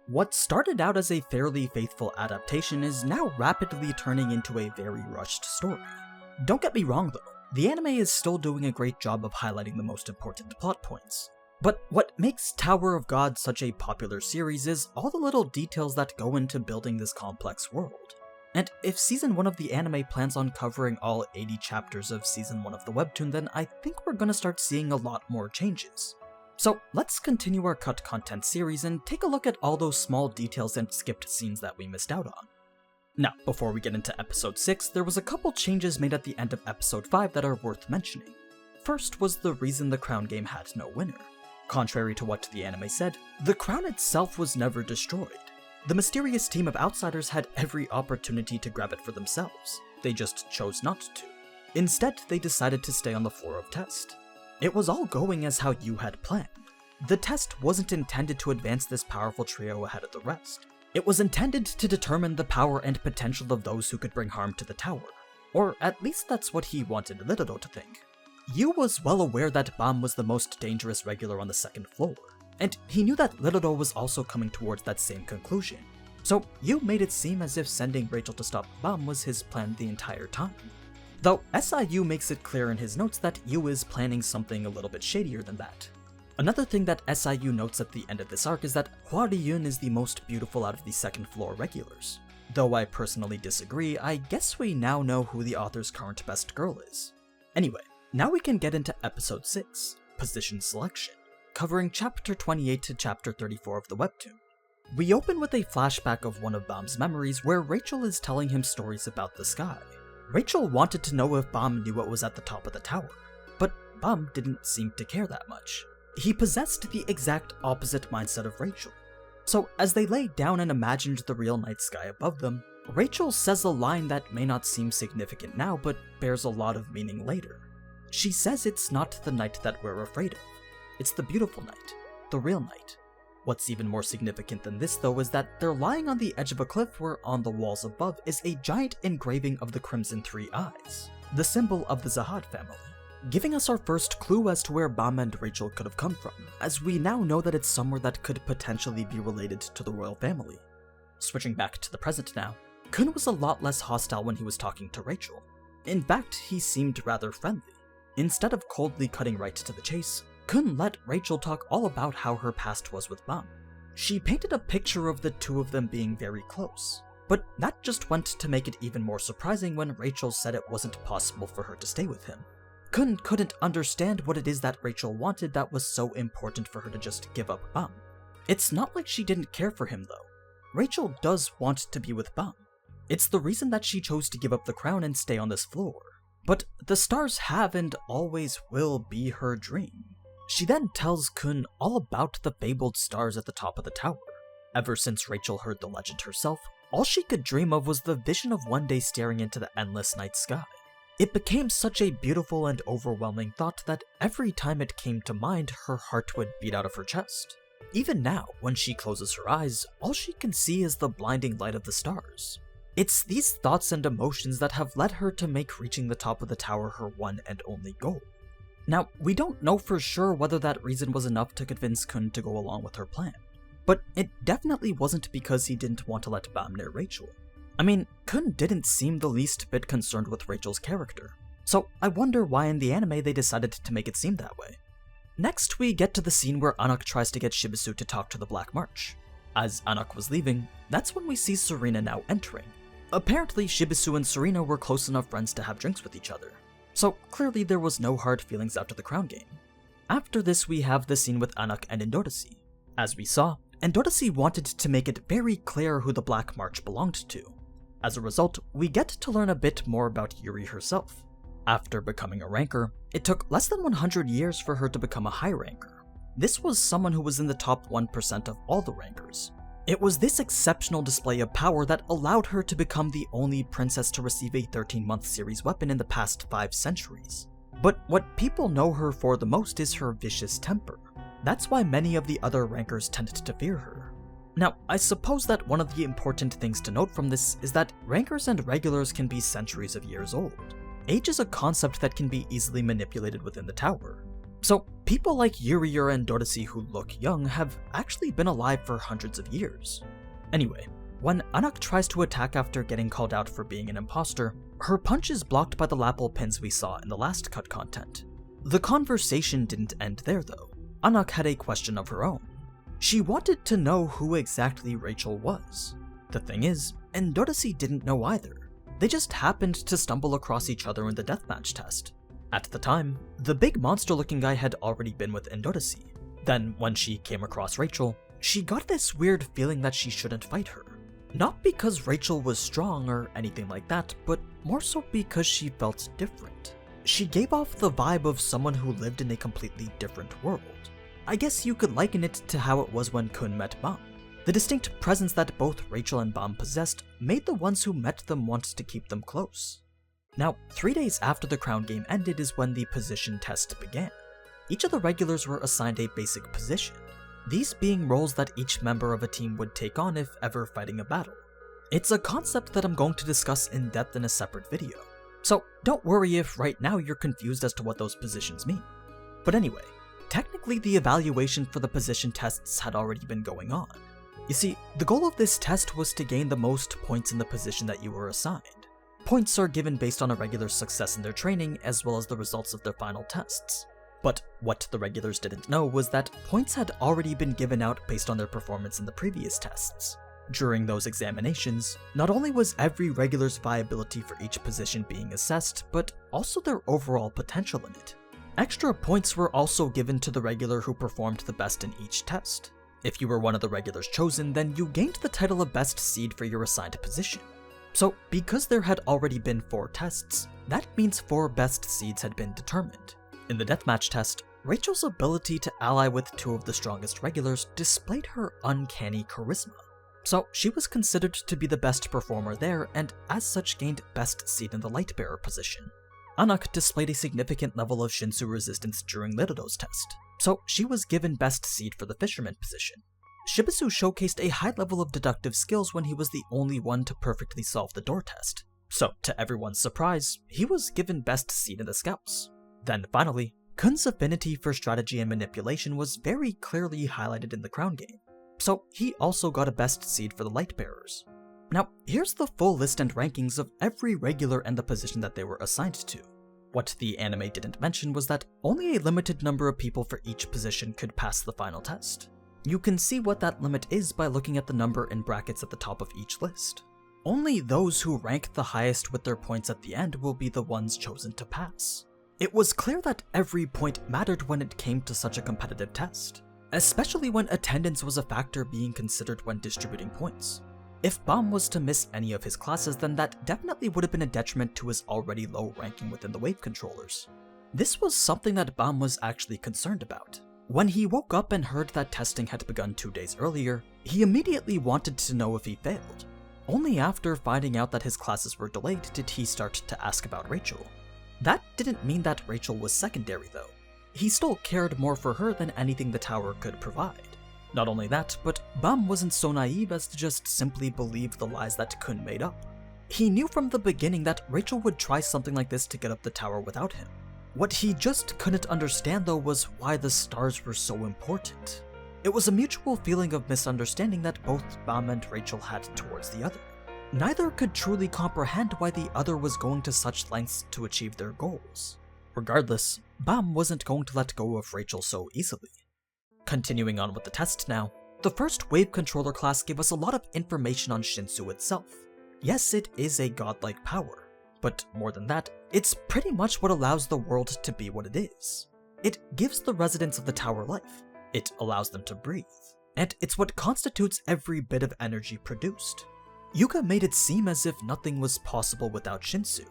What started out as a fairly faithful adaptation is now rapidly turning into a very rushed story. Don't get me wrong though, the anime is still doing a great job of highlighting the most important plot points. But what makes Tower of God such a popular series is all the little details that go into building this complex world. And if Season 1 of the anime plans on covering all 80 chapters of Season 1 of the webtoon, then I think we're gonna start seeing a lot more changes. So let's continue our cut content series and take a look at all those small details and skipped scenes that we missed out on. Now, before we get into episode 6, there was a couple changes made at the end of episode 5 that are worth mentioning. First was the reason the crown game had no winner. Contrary to what the anime said, the crown itself was never destroyed. The mysterious team of outsiders had every opportunity to grab it for themselves. They just chose not to. Instead, they decided to stay on the floor of test. It was all going as how you had planned. The test wasn't intended to advance this powerful trio ahead of the rest. It was intended to determine the power and potential of those who could bring harm to the tower. Or at least that's what he wanted Lidodo to think. Yu was well aware that Bam was the most dangerous regular on the second floor, and he knew that Lidodo was also coming towards that same conclusion. So Yu made it seem as if sending Rachel to stop Bam was his plan the entire time. Though SIU makes it clear in his notes that Yu is planning something a little bit shadier than that. Another thing that SIU notes at the end of this arc is that Hwa Ryun is the most beautiful out of the second floor regulars. Though I personally disagree, I guess we now know who the author's current best girl is. Anyway, now we can get into episode 6, Position Selection, covering chapter 28 to chapter 34 of the webtoon. We open with a flashback of one of Bam's memories where Rachel is telling him stories about the sky. Rachel wanted to know if Bam knew what was at the top of the tower, but Bam didn't seem to care that much. He possessed the exact opposite mindset of Rachel. So as they lay down and imagined the real night sky above them, Rachel says a line that may not seem significant now but bears a lot of meaning later. She says it's not the night that we're afraid of. It's the beautiful night, the real night. What's even more significant than this though is that they're lying on the edge of a cliff where on the walls above is a giant engraving of the Crimson Three Eyes, the symbol of the Zahad family, giving us our first clue as to where Bam and Rachel could have come from, as we now know that it's somewhere that could potentially be related to the royal family. Switching back to the present now, Kun was a lot less hostile when he was talking to Rachel. In fact, he seemed rather friendly. Instead of coldly cutting right to the chase, Kun let Rachel talk all about how her past was with Bam. She painted a picture of the two of them being very close, but that just went to make it even more surprising when Rachel said it wasn't possible for her to stay with him. Kun couldn't understand what it is that Rachel wanted that was so important for her to just give up Bam. It's not like she didn't care for him though. Rachel does want to be with Bam. It's the reason that she chose to give up the crown and stay on this floor. But the stars have and always will be her dream. She then tells Kun all about the fabled stars at the top of the tower. Ever since Rachel heard the legend herself, all she could dream of was the vision of one day staring into the endless night sky. It became such a beautiful and overwhelming thought that every time it came to mind, her heart would beat out of her chest. Even now, when she closes her eyes, all she can see is the blinding light of the stars. It's these thoughts and emotions that have led her to make reaching the top of the tower her one and only goal. Now, we don't know for sure whether that reason was enough to convince Kun to go along with her plan, but it definitely wasn't because he didn't want to let Bam near Rachel. I mean, Kun didn't seem the least bit concerned with Rachel's character, so I wonder why in the anime they decided to make it seem that way. Next, we get to the scene where Anak tries to get Shibisu to talk to the Black March. As Anak was leaving, that's when we see Serena now entering. Apparently, Shibisu and Serena were close enough friends to have drinks with each other, so clearly there was no hard feelings after the crown game. After this, we have the scene with Anak and Endodasi. As we saw, Endodasi wanted to make it very clear who the Black March belonged to. As a result, we get to learn a bit more about Yuri herself. After becoming a ranker, it took less than 100 years for her to become a high ranker. This was someone who was in the top 1% of all the rankers. It was this exceptional display of power that allowed her to become the only princess to receive a 13-month series weapon in the past 5 centuries. But what people know her for the most is her vicious temper. That's why many of the other rankers tended to fear her. Now, I suppose that one of the important things to note from this is that rankers and regulars can be centuries of years old. Age is a concept that can be easily manipulated within the tower. So, People like Yuriura and Dorothy who look young have actually been alive for hundreds of years. Anyway, when Anak tries to attack after getting called out for being an imposter, her punch is blocked by the lapel pins we saw in the last cut content. The conversation didn't end there though. Anak had a question of her own. She wanted to know who exactly Rachel was. The thing is, Dorothy didn't know either. They just happened to stumble across each other in the deathmatch test. At the time, the big monster-looking guy had already been with Dorothy. Then, when she came across Rachel, she got this weird feeling that she shouldn't fight her. Not because Rachel was strong or anything like that, but more so because she felt different. She gave off the vibe of someone who lived in a completely different world. I guess you could liken it to how it was when Kun met Bam. The distinct presence that both Rachel and Bam possessed made the ones who met them want to keep them close. Now, 3 days after the crown game ended is when the position test began. Each of the regulars were assigned a basic position, these being roles that each member of a team would take on if ever fighting a battle. It's a concept that I'm going to discuss in depth in a separate video, so don't worry if right now you're confused as to what those positions mean. But anyway, technically the evaluation for the position tests had already been going on. You see, the goal of this test was to gain the most points in the position that you were assigned. Points are given based on a regular's success in their training as well as the results of their final tests. But what the regulars didn't know was that points had already been given out based on their performance in the previous tests. During those examinations, not only was every regular's viability for each position being assessed, but also their overall potential in it. Extra points were also given to the regular who performed the best in each test. If you were one of the regulars chosen, then you gained the title of best seed for your assigned position. So, because there had already been 4 tests, that means 4 best seeds had been determined. In the deathmatch test, Rachel's ability to ally with 2 of the strongest regulars displayed her uncanny charisma. So, she was considered to be the best performer there and as such gained best seed in the Lightbearer position. Anak displayed a significant level of Shinsu resistance during Lidodo's test, so she was given best seed for the Fisherman position. Shibisu showcased a high level of deductive skills when he was the only one to perfectly solve the door test. So, to everyone's surprise, he was given best seed in the Scouts. Then finally, Kun's affinity for strategy and manipulation was very clearly highlighted in the crown game. So, he also got a best seed for the Lightbearers. Now, here's the full list and rankings of every regular and the position that they were assigned to. What the anime didn't mention was that only a limited number of people for each position could pass the final test. You can see what that limit is by looking at the number in brackets at the top of each list. Only those who rank the highest with their points at the end will be the ones chosen to pass. It was clear that every point mattered when it came to such a competitive test, especially when attendance was a factor being considered when distributing points. If Bam was to miss any of his classes, then that definitely would have been a detriment to his already low ranking within the wave controllers. This was something that Bam was actually concerned about. When he woke up and heard that testing had begun 2 days earlier, he immediately wanted to know if he failed. Only after finding out that his classes were delayed did he start to ask about Rachel. That didn't mean that Rachel was secondary though. He still cared more for her than anything the tower could provide. Not only that, but Bam wasn't so naive as to just simply believe the lies that Kun made up. He knew from the beginning that Rachel would try something like this to get up the tower without him. What he just couldn't understand though was why the stars were so important. It was a mutual feeling of misunderstanding that both Bam and Rachel had towards the other. Neither could truly comprehend why the other was going to such lengths to achieve their goals. Regardless, Bam wasn't going to let go of Rachel so easily. Continuing on with the test now, the first wave controller class gave us a lot of information on Shinsu itself. Yes, it is a godlike power, but more than that, it's pretty much what allows the world to be what it is. It gives the residents of the tower life, it allows them to breathe, and it's what constitutes every bit of energy produced. Yuga made it seem as if nothing was possible without Shinsu.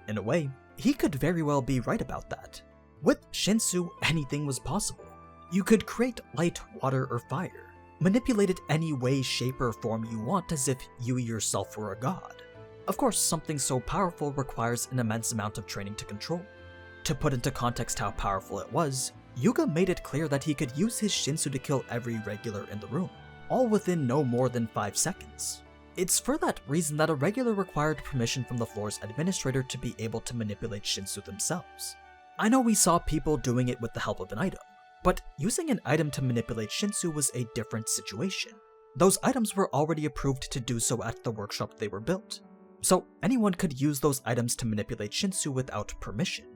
In a way, he could very well be right about that. With Shinsu, anything was possible. You could create light, water, or fire, manipulate it any way, shape, or form you want as if you yourself were a god. Of course, something so powerful requires an immense amount of training to control. To put into context how powerful it was, Yuga made it clear that he could use his Shinsu to kill every regular in the room, all within no more than 5 seconds. It's for that reason that a regular required permission from the floor's administrator to be able to manipulate Shinsu themselves. I know we saw people doing it with the help of an item, But using an item to manipulate Shinsu was a different situation. Those items were already approved to do so at the workshop they were built, so anyone could use those items to manipulate Shinsu without permission.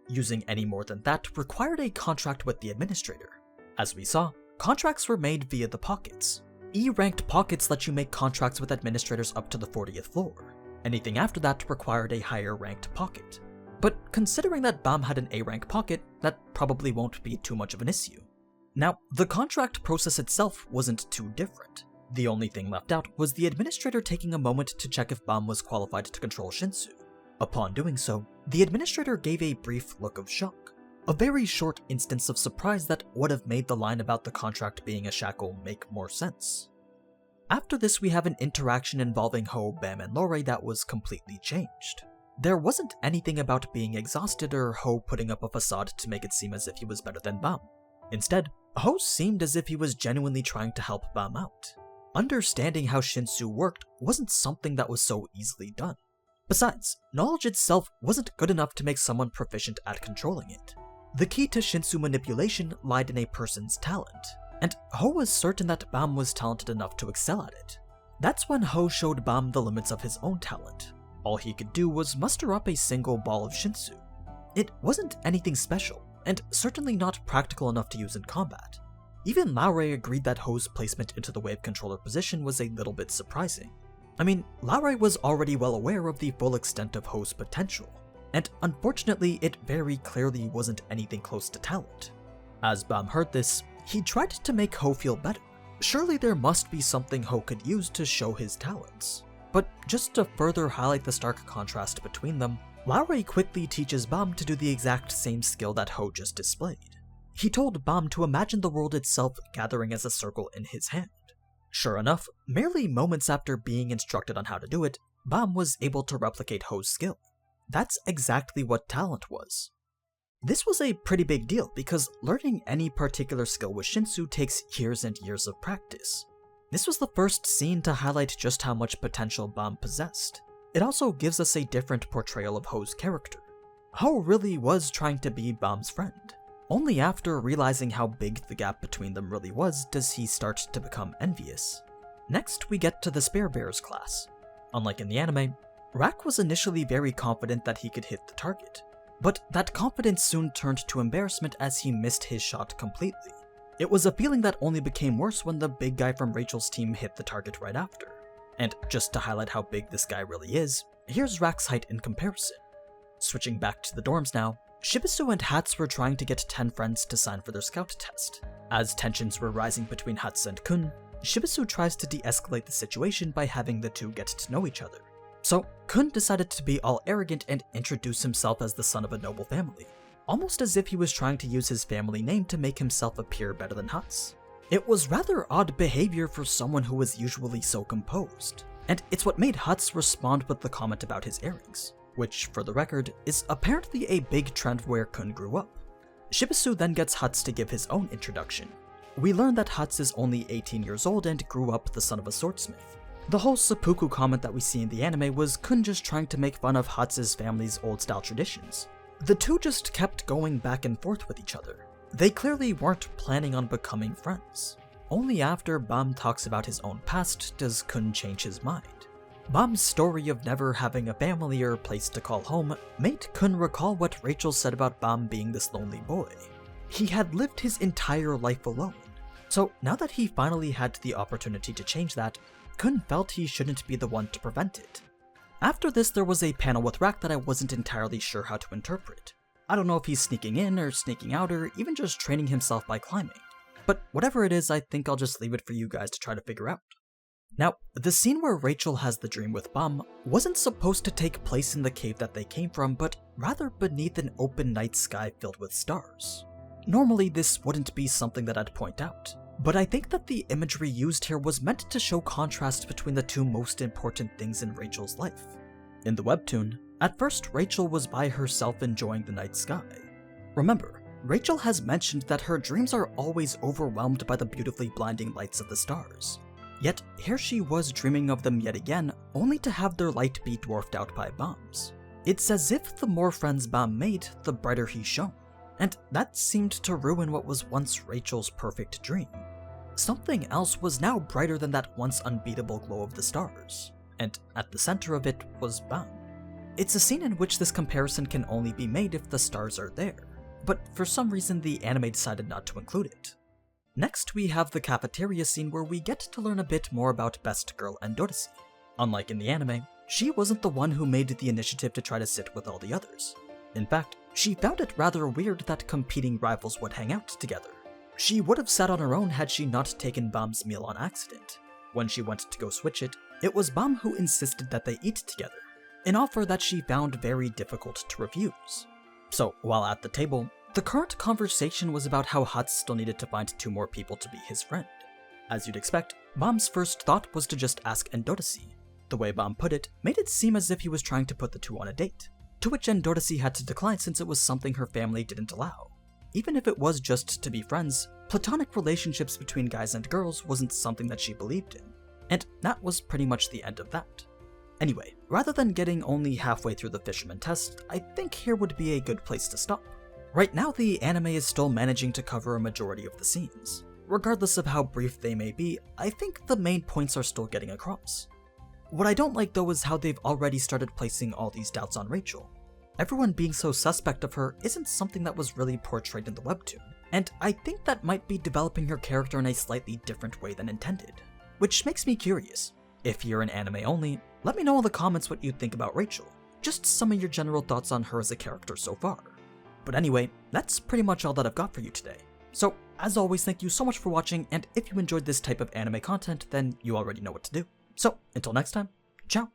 Using any more than that required a contract with the administrator. As we saw, contracts were made via the pockets. E-ranked pockets let you make contracts with administrators up to the 40th floor. Anything after that required a higher ranked pocket. But considering that Bam had an A-rank pocket, that probably won't be too much of an issue. Now, the contract process itself wasn't too different. The only thing left out was the administrator taking a moment to check if Bam was qualified to control Shinsu. Upon doing so, the administrator gave a brief look of shock. A very short instance of surprise that would have made the line about the contract being a shackle make more sense. After this, we have an interaction involving Ho, Bam, and Lore that was completely changed. There wasn't anything about being exhausted or Ho putting up a facade to make it seem as if he was better than Bam. Instead, Ho seemed as if he was genuinely trying to help Bam out. Understanding how Shinsu worked wasn't something that was so easily done. Besides, knowledge itself wasn't good enough to make someone proficient at controlling it. The key to Shinsu manipulation lied in a person's talent, and Ho was certain that Bam was talented enough to excel at it. That's when Ho showed Bam the limits of his own talent. All he could do was muster up a single ball of Shinsu. It wasn't anything special, and certainly not practical enough to use in combat. Even Laure agreed that Ho's placement into the wave controller position was a little bit surprising. I mean, Laure was already well aware of the full extent of Ho's potential, and unfortunately it very clearly wasn't anything close to talent. As Bam heard this, he tried to make Ho feel better. Surely there must be something Ho could use to show his talents. But just to further highlight the stark contrast between them, Laure quickly teaches Bam to do the exact same skill that Ho just displayed. He told Bam to imagine the world itself gathering as a circle in his hand. Sure enough, merely moments after being instructed on how to do it, Bam was able to replicate Ho's skill. That's exactly what talent was. This was a pretty big deal because learning any particular skill with Shinsu takes years and years of practice. This was the first scene to highlight just how much potential Bam possessed. It also gives us a different portrayal of Ho's character. Ho really was trying to be Bam's friend. Only after realizing how big the gap between them really was does he start to become envious. Next, we get to the Spare Bears class. Unlike in the anime, Rak was initially very confident that he could hit the target, but that confidence soon turned to embarrassment as he missed his shot completely. It was a feeling that only became worse when the big guy from Rachel's team hit the target right after. And just to highlight how big this guy really is, here's Rak's height in comparison. Switching back to the dorms now, Shibisu and Hats were trying to get 10 friends to sign for their scout test. As tensions were rising between Hats and Kun, Shibisu tries to de-escalate the situation by having the two get to know each other. So Kun decided to be all arrogant and introduce himself as the son of a noble family, almost as if he was trying to use his family name to make himself appear better than Hats. It was rather odd behavior for someone who was usually so composed, and it's what made Hats respond with the comment about his earrings, which, for the record, is apparently a big trend where Kun grew up. Shibisu then gets Hats to give his own introduction. We learn that Hats is only 18 years old and grew up the son of a swordsmith. The whole seppuku comment that we see in the anime was Kun just trying to make fun of Hats' family's old-style traditions. The two just kept going back and forth with each other. They clearly weren't planning on becoming friends. Only after Bam talks about his own past does Kun change his mind. Bam's story of never having a family or place to call home made Kun recall what Rachel said about Bam being this lonely boy. He had lived his entire life alone. So now that he finally had the opportunity to change that, Kun felt he shouldn't be the one to prevent it. After this, there was a panel with Rak that I wasn't entirely sure how to interpret. I don't know if he's sneaking in or sneaking out or even just training himself by climbing. But whatever it is, I think I'll just leave it for you guys to try to figure out. Now, the scene where Rachel has the dream with Bam wasn't supposed to take place in the cave that they came from, but rather beneath an open night sky filled with stars. Normally, this wouldn't be something that I'd point out, but I think that the imagery used here was meant to show contrast between the two most important things in Rachel's life. In the webtoon, at first Rachel was by herself enjoying the night sky. Remember, Rachel has mentioned that her dreams are always overwhelmed by the beautifully blinding lights of the stars. Yet here she was dreaming of them yet again, only to have their light be dwarfed out by Bam's. It's as if the more friends Bam made, the brighter he shone. and that seemed to ruin what was once Rachel's perfect dream. Something else was now brighter than that once unbeatable glow of the stars, and at the center of it was Bam. It's a scene in which this comparison can only be made if the stars are there, but for some reason the anime decided not to include it. Next we have the cafeteria scene where we get to learn a bit more about Best Girl Endorsi. Unlike in the anime, she wasn't the one who made the initiative to try to sit with all the others. In fact, she found it rather weird that competing rivals would hang out together. She would have sat on her own had she not taken Bam's meal on accident. When she went to go switch it, it was Bam who insisted that they eat together, an offer that she found very difficult to refuse. So, while at the table, the current conversation was about how Hutz still needed to find 2 more people to be his friend. As you'd expect, Bam's first thought was to just ask Endorsi. The way Bam put it made it seem as if he was trying to put the 2 on a date, to which Endorsi had to decline since it was something her family didn't allow. Even if it was just to be friends, platonic relationships between guys and girls wasn't something that she believed in, and that was pretty much the end of that. Anyway, rather than getting only halfway through the fisherman test, I think here would be a good place to stop. Right now the anime is still managing to cover a majority of the scenes. Regardless of how brief they may be, I think the main points are still getting across. What I don't like though is how they've already started placing all these doubts on Rachel. Everyone being so suspect of her isn't something that was really portrayed in the webtoon, and I think that might be developing her character in a slightly different way than intended. Which makes me curious. If you're an anime only, let me know in the comments what you think about Rachel. Just some of your general thoughts on her as a character so far. But anyway, that's pretty much all that I've got for you today. So, as always, thank you so much for watching, and if you enjoyed this type of anime content, then you already know what to do. So, until next time, ciao!